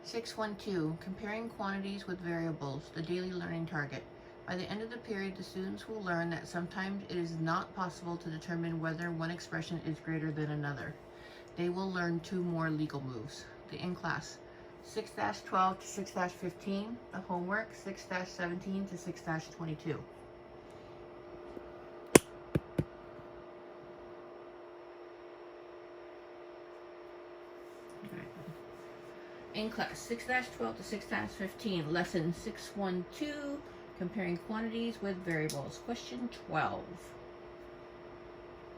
612. Comparing quantities with variables, the daily learning target. By the end of the period, the students will learn that sometimes it is not possible to determine whether one expression is greater than another. They will learn 2 more legal moves. The in-class, 6-12 to 6-15. The homework, 6-17 to 6-22. In class, 6-12 to 6-15, lesson 612, comparing quantities with variables. Question 12.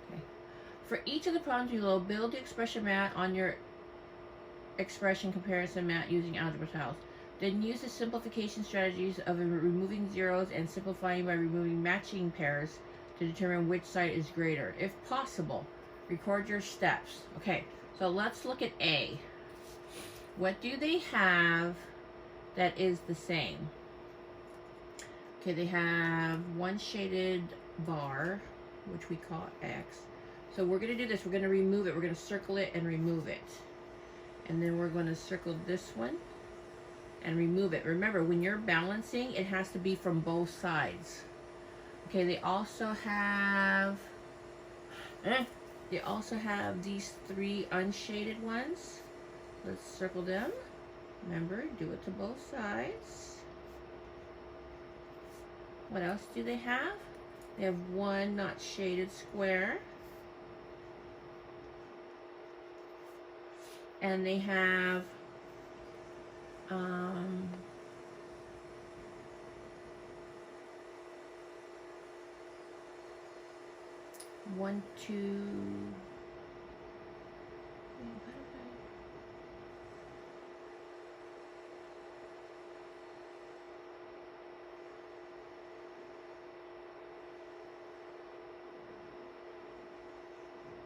Okay. For each of the problems below, build the expression mat on your expression comparison mat using algebra tiles. Then use the simplification strategies of removing zeros and simplifying by removing matching pairs to determine which side is greater. If possible, record your steps. Okay, so let's look at A. What do they have that is the same? Okay, they have one shaded bar, which we call X. So we're going to do this. We're going to remove it. We're going to circle it and remove it. And then we're going to circle this one and remove it. Remember, when you're balancing, it has to be from both sides. Okay, they also have these 3 unshaded ones. Let's circle them. Remember, do it to both sides. What else do they have? They have one not shaded square. And they have one, two,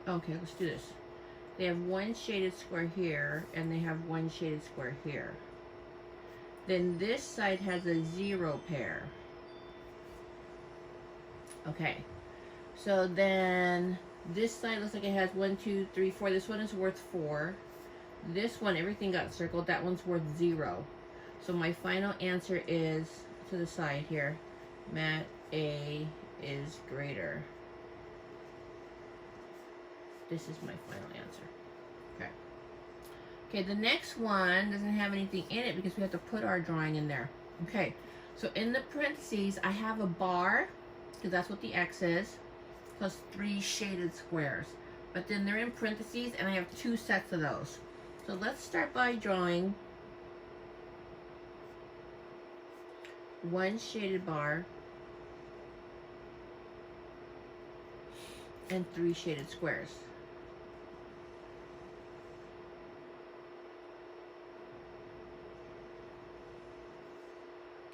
okay, let's do this. They have one shaded square here, and they have one shaded square here. Then this side has a 0 pair. Okay, so then this side looks like it has 1, 2, 3, 4. This one is worth 4. This one, everything got circled. That one's worth 0. So my final answer is to the side here. Mat A is greater. This is my final answer. Okay. Okay, the next one doesn't have anything in it because we have to put our drawing in there. Okay, so in the parentheses, I have a bar, because that's what the X is, plus 3 shaded squares. But then they're in parentheses, and I have 2 sets of those. So let's start by drawing one shaded bar and 3 shaded squares.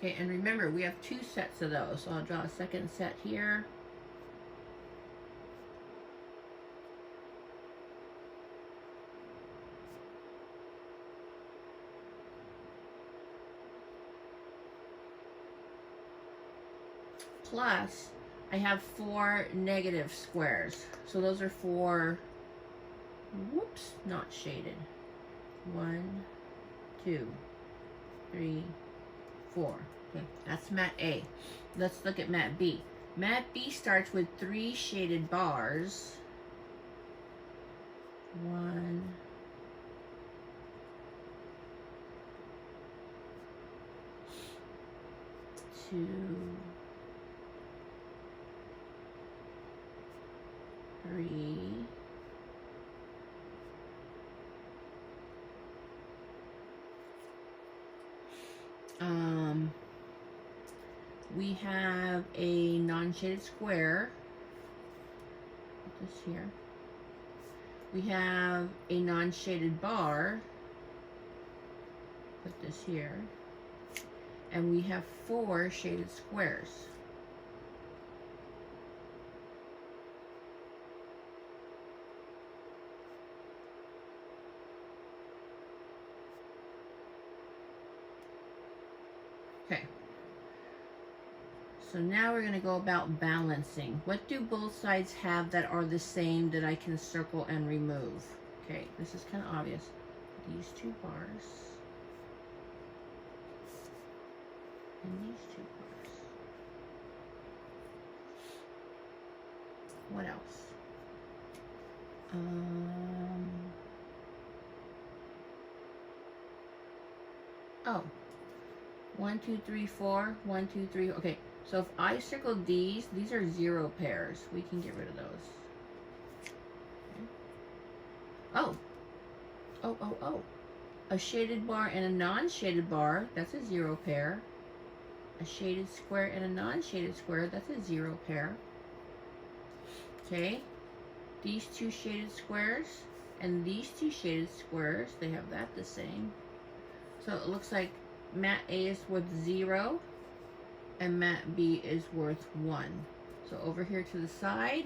Okay, and remember, we have 2 sets of those. So I'll draw a second set here. Plus, I have 4 negative squares. So those are 4, whoops, not shaded. 1, 2, 3, 4. Okay, that's mat A. Let's look at mat B. Mat B starts with 3 shaded bars. 1, 2, 3, 4. We have a non-shaded square. Put this here. We have a non-shaded bar. Put this here. And we have 4 shaded squares. Okay. So now we're going to go about balancing. What do both sides have that are the same that I can circle and remove? Okay, this is kind of obvious. These 2 bars. and these two bars. What else? Oh, 1, 2, 3, 4, 1, 2, 3. Okay, so if I circle these are 0 pairs. We can get rid of those. Okay. Oh. A shaded bar and a non-shaded bar, that's a 0 pair. A shaded square and a non-shaded square, that's a 0 pair. Okay, these two shaded squares and these two shaded squares, they have that the same. So it looks like mat A is worth 0 and mat B is worth 1. So over here to the side,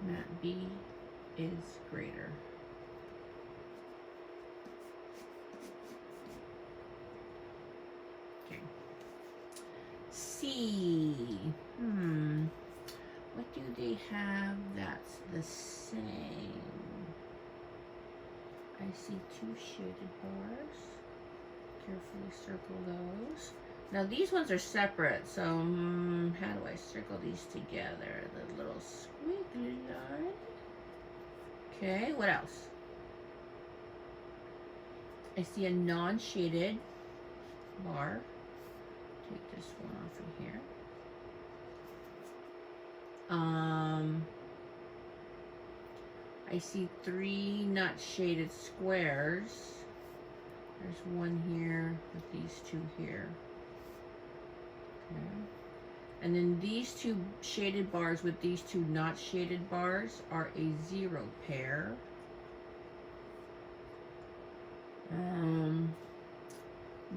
mat B is greater. Okay. C. What do they have that's the same? I see 2 shaded bars. Carefully circle those. Now these ones are separate, so how do I circle these together? The little squiggly line. Okay, what else? I see a non-shaded bar. Take this one off from here. I see 3 not shaded squares. There's one here with these 2 here. Okay. And then these 2 shaded bars with these 2 not shaded bars are a 0 pair.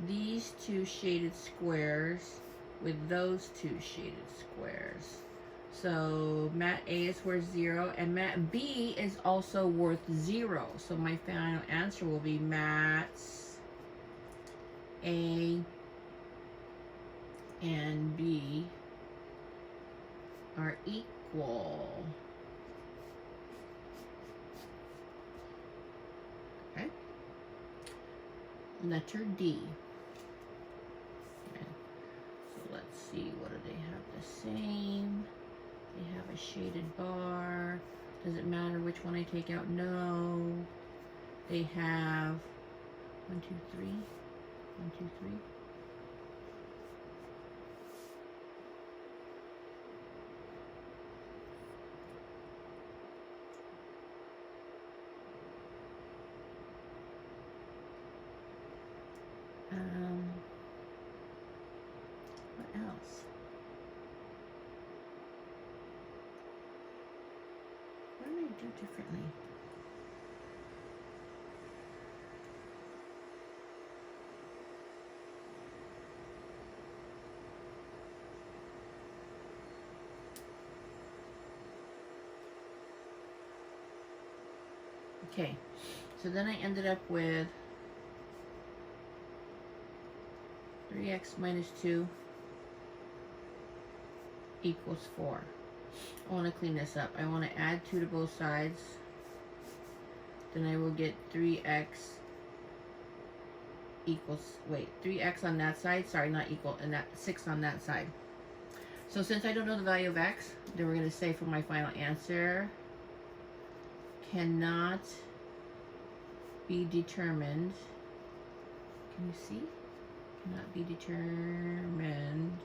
These 2 shaded squares with those 2 shaded squares. So mat A is worth 0 and mat B is also worth 0. So my final answer will be mats A and B are equal. Okay. Letter D. Okay. So let's see, what do they have the same? They have a shaded bar. Does it matter which one I take out? No. They have 1, 2, 3. 1, 2, 3. What else? What do I do differently? Okay, so then I ended up with 3x minus 2 equals 4. I want to clean this up. I want to add 2 to both sides. Then I will get 3x equals, 3x on that side. Sorry, not equal, and that 6 on that side. So since I don't know the value of x, then we're going to say for my final answer, cannot be determined. Can you see? Cannot be determined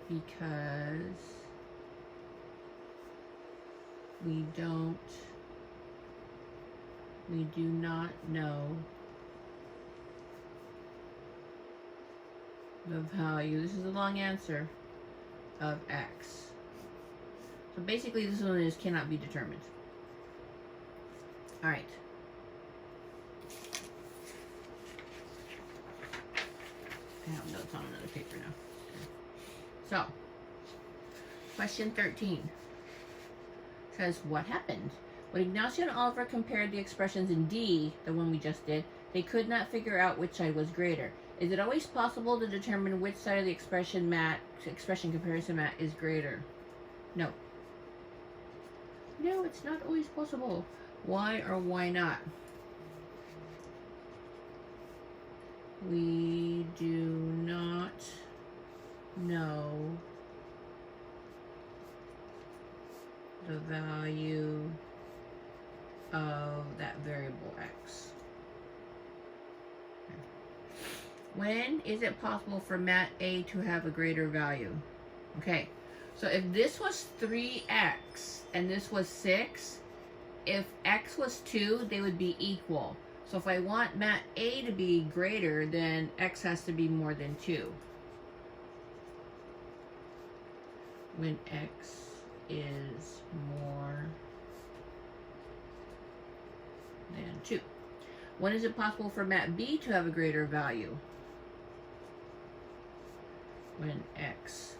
because we do not know the value. This is a long answer of x. So basically this one is cannot be determined. All right. I have notes on another paper now. So, question 13 says, what happened? When Ignacio and Oliver compared the expressions in D, the one we just did, they could not figure out which side was greater. Is it always possible to determine which side of the expression comparison mat is greater? No. No, it's not always possible. Why or why not? We do not know the value of that variable x. When is it possible for mat A to have a greater value? Okay, so if this was 3x and this was 6, if x was 2, they would be equal. So if I want mat A to be greater, then x has to be more than 2. When x is more than 2. When is it possible for mat B to have a greater value? When x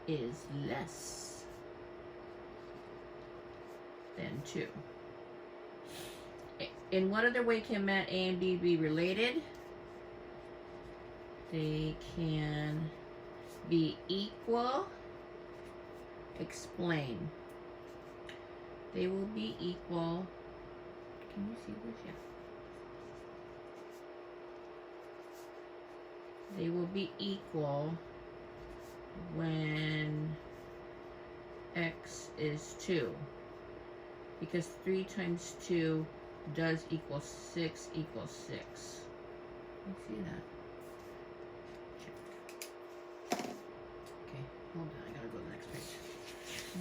is less than 2. In what other way can mat A and B be related? They can be equal. Explain. They will be equal. Can you see this? Yeah. They will be equal when x is 2. Because 3 times 2 does equal 6 equals 6. You see that? Check. Okay, hold on. I gotta go to the next page.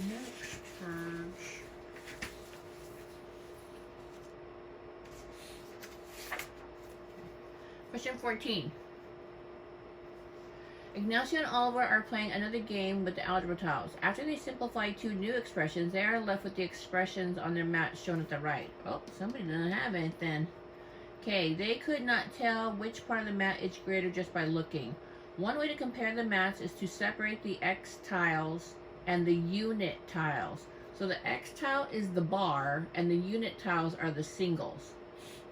Next page. Question 14. Ignacio and Oliver are playing another game with the algebra tiles. After they simplify 2 new expressions, they are left with the expressions on their mat shown at the right. Oh, somebody doesn't have anything. Okay, they could not tell which part of the mat is greater just by looking. One way to compare the mats is to separate the X tiles and the unit tiles. So the X tile is the bar and the unit tiles are the singles.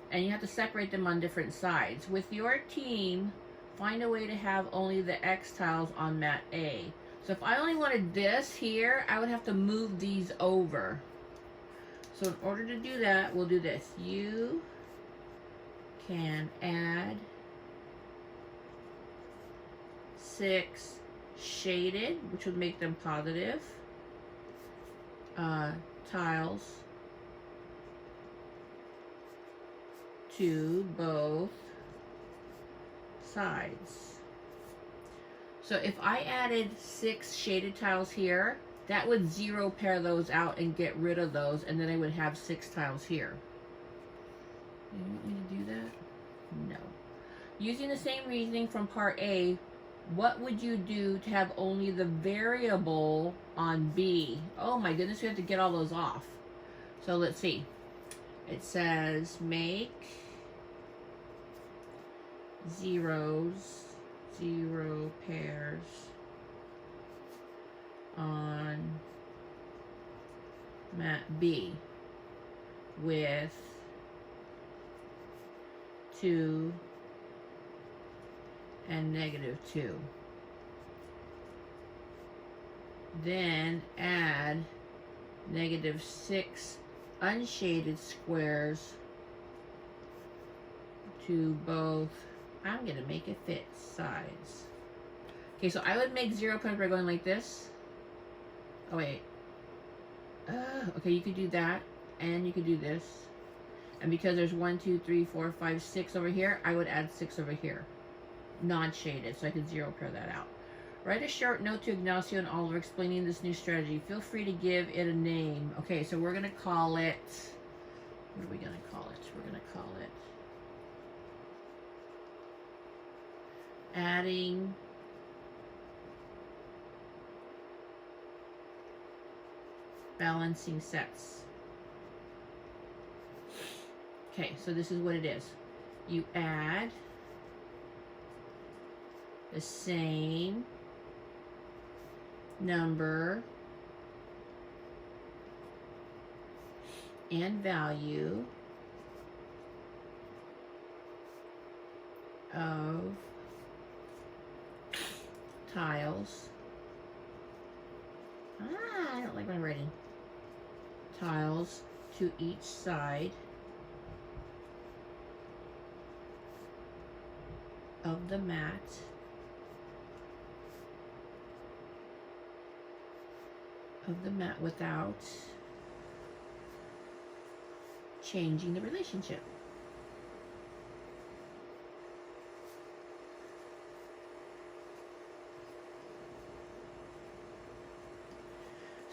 And you have to separate them on different sides. With your team, find a way to have only the X tiles on mat A. So if I only wanted this here, I would have to move these over. So in order to do that, we'll do this. You can add 6 shaded, which would make them positive, tiles to both sides. So if I added 6 shaded tiles here, that would 0 pair those out and get rid of those, and then I would have 6 tiles here. You want me to do that? No. Using the same reasoning from part A, what would you do to have only the variable on B? Oh my goodness, we have to get all those off. So let's see. It says make zeros, 0 pairs on mat B with 2 and -2. Then add -6 unshaded squares to both, I'm going to make it fit, sides. Okay, so I would make 0 pairs by going like this. Oh, wait. Okay, you could do that, and you could do this. And because there's 1, 2, 3, 4, 5, 6 over here, I would add 6 over here. Non-shaded, so I could 0 pair that out. Write a short note to Ignacio and Oliver explaining this new strategy. Feel free to give it a name. Okay, so we're going to call it, what are we going to call it? We're going to call it adding balancing sets. Okay, so this is what it is. You add the same number and value of tiles. I don't like my writing. Tiles to each side of the mat without changing the relationship.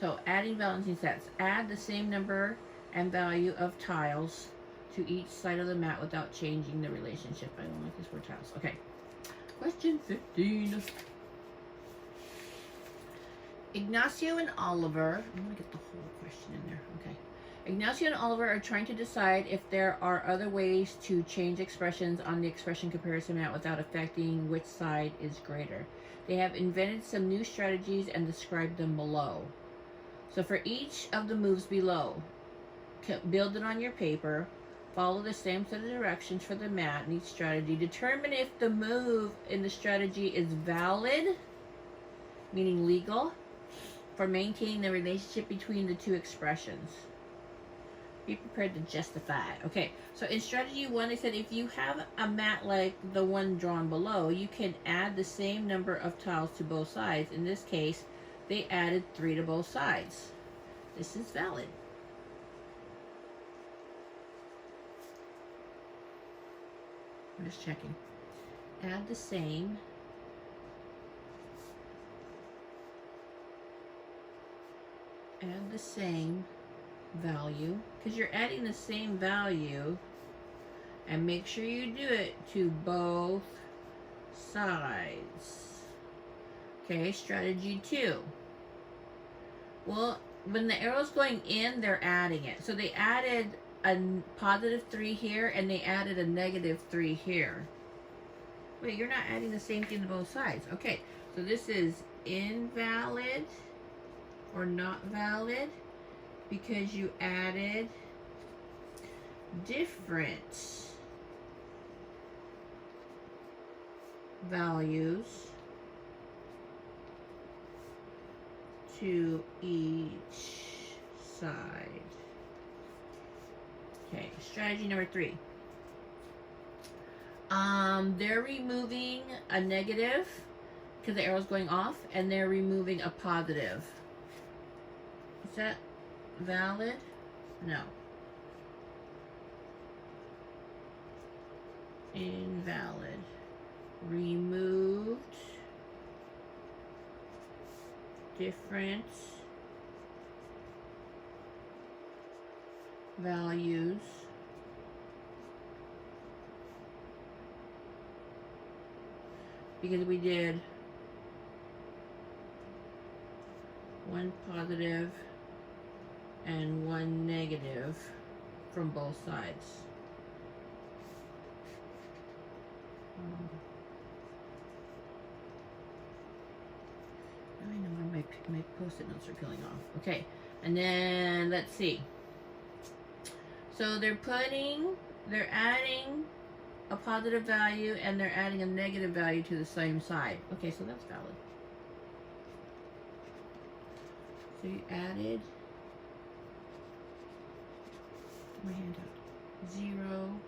So adding balancing sets. Add the same number and value of tiles to each side of the mat without changing the relationship. I don't like this word tiles. Okay. Question 15. Ignacio and Oliver. I'm going to get the whole question in there. Okay. Ignacio and Oliver are trying to decide if there are other ways to change expressions on the expression comparison mat without affecting which side is greater. They have invented some new strategies and described them below. So for each of the moves below, build it on your paper, follow the same set of directions for the mat in each strategy. Determine if the move in the strategy is valid, meaning legal, for maintaining the relationship between the two expressions. Be prepared to justify. Okay, so in strategy 1, they said if you have a mat like the one drawn below, you can add the same number of tiles to both sides. In this case, they added 3 to both sides. This is valid. I'm just checking. Add the same value, because you're adding the same value, and make sure you do it to both sides. Okay, strategy 2. Well, when the arrow's going in, they're adding it. So they added a positive 3 here, and they added a negative 3 here. Wait, you're not adding the same thing to both sides. Okay, so this is invalid or not valid because you added different values to each side. Okay, strategy number 3. They're removing a negative because the arrow's going off, and they're removing a positive. Is that valid? No. Invalid. Removed different values because we did 1 positive and 1 negative from both sides. I know my post-it notes are peeling off. Okay, and then let's see. So they're adding a positive value and they're adding a negative value to the same side. Okay, so that's valid. So you added my handout 0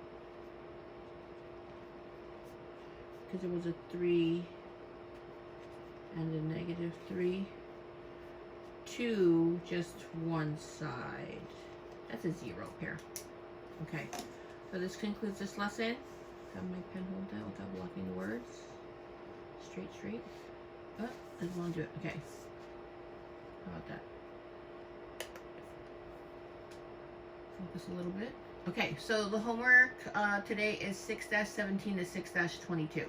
because there was a 3 and a negative 3 to just one side. That's a 0 pair. Okay, so this concludes this lesson. Have my pen hold down without blocking the words. Straight. Oh, I just want to do it. Okay. How about that? Focus a little bit. Okay, so the homework today is 6-17 to 6-22.